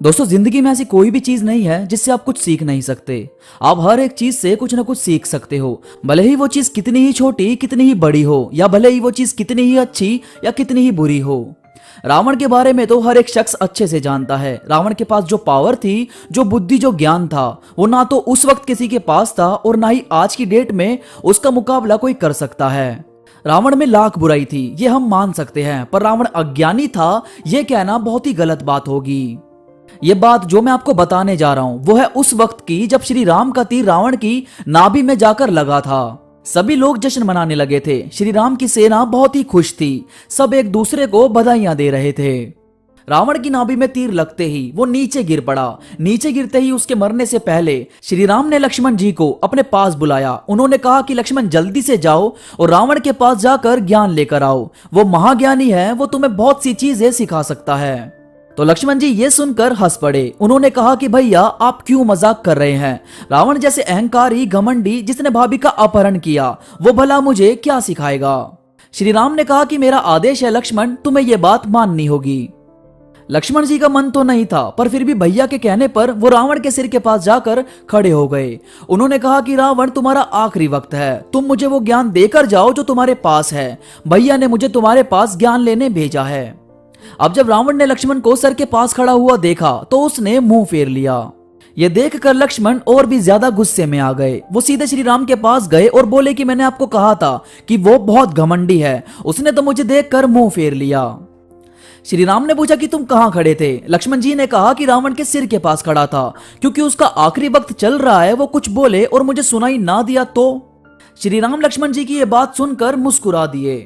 दोस्तों, जिंदगी में ऐसी कोई भी चीज नहीं है जिससे आप कुछ सीख नहीं सकते। आप हर एक चीज से कुछ ना कुछ सीख सकते हो, भले ही वो चीज कितनी ही छोटी कितनी ही बड़ी हो, या भले ही वो चीज कितनी ही अच्छी या कितनी ही बुरी हो। रावण के बारे में तो हर एक शख्स अच्छे से जानता है। रावण के पास जो पावर थी, जो बुद्धि, जो ज्ञान था, वो ना तो उस वक्त किसी के पास था और ना ही आज की डेट में उसका मुकाबला कोई कर सकता है। रावण में लाख बुराई थी, ये हम मान सकते हैं, पर रावण अज्ञानी था, ये कहना बहुत ही गलत बात होगी। ये बात जो मैं आपको बताने जा रहा हूं वो है उस वक्त की जब श्री राम का तीर रावण की नाभि में जाकर लगा था। सभी लोग जश्न मनाने लगे थे। श्री राम की सेना बहुत ही खुश थी। सब एक दूसरे को बधाइयां दे रहे थे। रावण की नाभि में तीर लगते ही वो नीचे गिर पड़ा। नीचे गिरते ही उसके मरने से पहले श्री राम ने लक्ष्मण जी को अपने पास बुलाया। उन्होंने कहा कि लक्ष्मण, जल्दी से जाओ और रावण के पास जाकर ज्ञान लेकर आओ। वो महाज्ञानी है, वो तुम्हें बहुत सी चीजें सिखा सकता है। तो लक्ष्मण जी ये सुनकर हंस पड़े। उन्होंने कहा कि भैया, आप क्यों मजाक कर रहे हैं? रावण जैसे अहंकारी, घमंडी, जिसने भाभी का अपहरण किया, वो भला मुझे क्या सिखाएगा? श्री राम ने कहा कि मेरा आदेश है लक्ष्मण, तुम्हें यह बात माननी होगी। लक्ष्मण जी का मन तो नहीं था, पर फिर भी भैया के कहने पर वो रावण के सिर के पास जाकर खड़े हो गए। उन्होंने कहा कि रावण, तुम्हारा आखिरी वक्त है, तुम मुझे वो ज्ञान देकर जाओ जो तुम्हारे पास है। भैया ने मुझे तुम्हारे पास ज्ञान लेने भेजा है। अब जब रावण ने लक्ष्मण को सर के पास खड़ा हुआ देखा तो उसने मुंह फेर लिया। यह देखकर लक्ष्मण और भी ज्यादा गुस्से में आ गए। वो सीधे श्री राम के पास गए और बोले कि मैंने आपको कहा था कि वो बहुत घमंडी है, उसने तो मुझे देखकर मुंह फेर लिया। श्री राम ने पूछा कि तुम कहां खड़े थे? लक्ष्मण जी ने कहा कि रावण के सिर के पास खड़ा था, क्योंकि उसका आखिरी वक्त चल रहा है। वो कुछ बोले और मुझे सुनाई ना दिया तो? श्री राम लक्ष्मण जी की यह बात सुनकर मुस्कुरा दिए।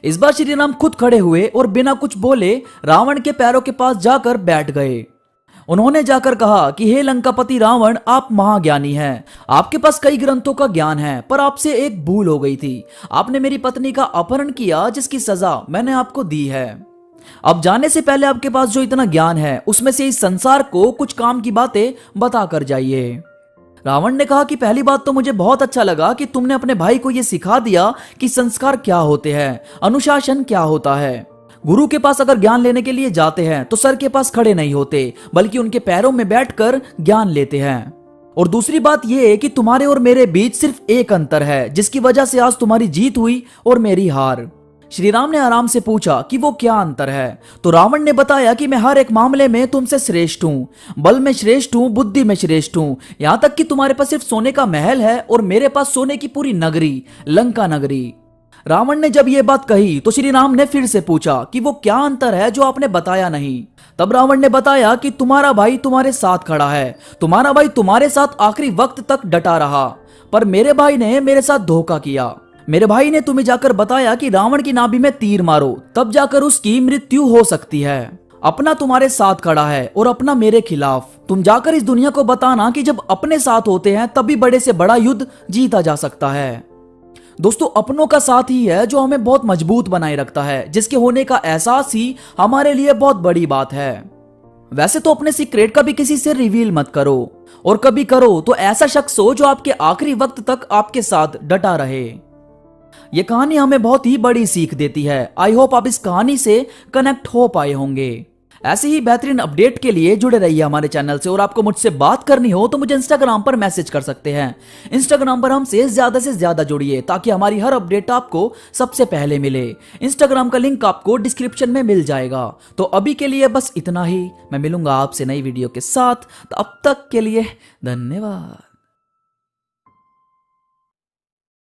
इस बार श्री राम खुद खड़े हुए और बिना कुछ बोले रावण के पैरों के पास जाकर बैठ गए। उन्होंने जाकर कहा कि हे लंकापति रावण, आप महाज्ञानी हैं, आपके पास कई ग्रंथों का ज्ञान है, पर आपसे एक भूल हो गई थी। आपने मेरी पत्नी का अपहरण किया, जिसकी सजा मैंने आपको दी है। अब जाने से पहले आपके पास जो इतना ज्ञान है उसमें से इस संसार को कुछ काम की बातें बता कर जाइए। रावण ने कहा कि पहली बात तो मुझे बहुत अच्छा लगा कि तुमने अपने भाई को यह सिखा दिया कि संस्कार क्या होते हैं, अनुशासन क्या होता है। गुरु के पास अगर ज्ञान लेने के लिए जाते हैं तो सर के पास खड़े नहीं होते, बल्कि उनके पैरों में बैठकर ज्ञान लेते हैं। और दूसरी बात यह है कि तुम्हारे और मेरे बीच सिर्फ एक अंतर है, जिसकी वजह से आज तुम्हारी जीत हुई और मेरी हार। श्री राम ने आराम से पूछा कि वो क्या अंतर है? तो रावण ने बताया कि मैं हर एक मामले में तुमसे श्रेष्ठ हूँ, बल में श्रेष्ठ हूँ, बुद्धि में श्रेष्ठ हूँ, यहाँ तक कि तुम्हारे पास सिर्फ सोने का महल है और मेरे पास सोने की पूरी नगरी, लंका नगरी। रावण ने जब ये बात कही तो श्री राम ने फिर से पूछा कि वो क्या अंतर है जो आपने बताया नहीं। तब रावण ने बताया कि तुम्हारा भाई तुम्हारे साथ खड़ा है, तुम्हारा भाई तुम्हारे साथ आखिरी वक्त तक डटा रहा, पर मेरे भाई ने मेरे साथ धोखा किया। मेरे भाई ने तुम्हें जाकर बताया कि रावण की नाभि में तीर मारो, तब जाकर उसकी मृत्यु हो सकती है। अपना तुम्हारे साथ खड़ा है और अपना मेरे खिलाफ। तुम जाकर इस दुनिया को बताना कि जब अपने साथ होते हैं तभी बड़े से बड़ा युद्ध जीता जा सकता है। दोस्तों, अपनों का साथ ही है जो हमें बहुत मजबूत बनाए रखता है, जिसके होने का एहसास ही हमारे लिए बहुत बड़ी बात है। वैसे तो अपने सीक्रेट कभी किसी से रिवील मत करो, और कभी करो तो ऐसा शख्स हो जो आपके आखिरी वक्त तक आपके साथ डटा रहे। यह कहानी हमें बहुत ही बड़ी सीख देती है। आई होप आप इस कहानी से कनेक्ट हो पाए होंगे। ऐसे ही बेहतरीन अपडेट के लिए जुड़े रहिए हमारे चैनल से। और आपको मुझसे बात करनी हो तो मुझे इंस्टाग्राम पर मैसेज कर सकते हैं। इंस्टाग्राम पर हमसे से ज्यादा जुड़िए ताकि हमारी हर अपडेट आपको सबसे पहले मिले। इंस्टाग्राम का लिंक आपको डिस्क्रिप्शन में मिल जाएगा। तो अभी के लिए बस इतना ही। मैं मिलूंगा आपसे नई वीडियो के साथ। तो अब तक के लिए धन्यवाद।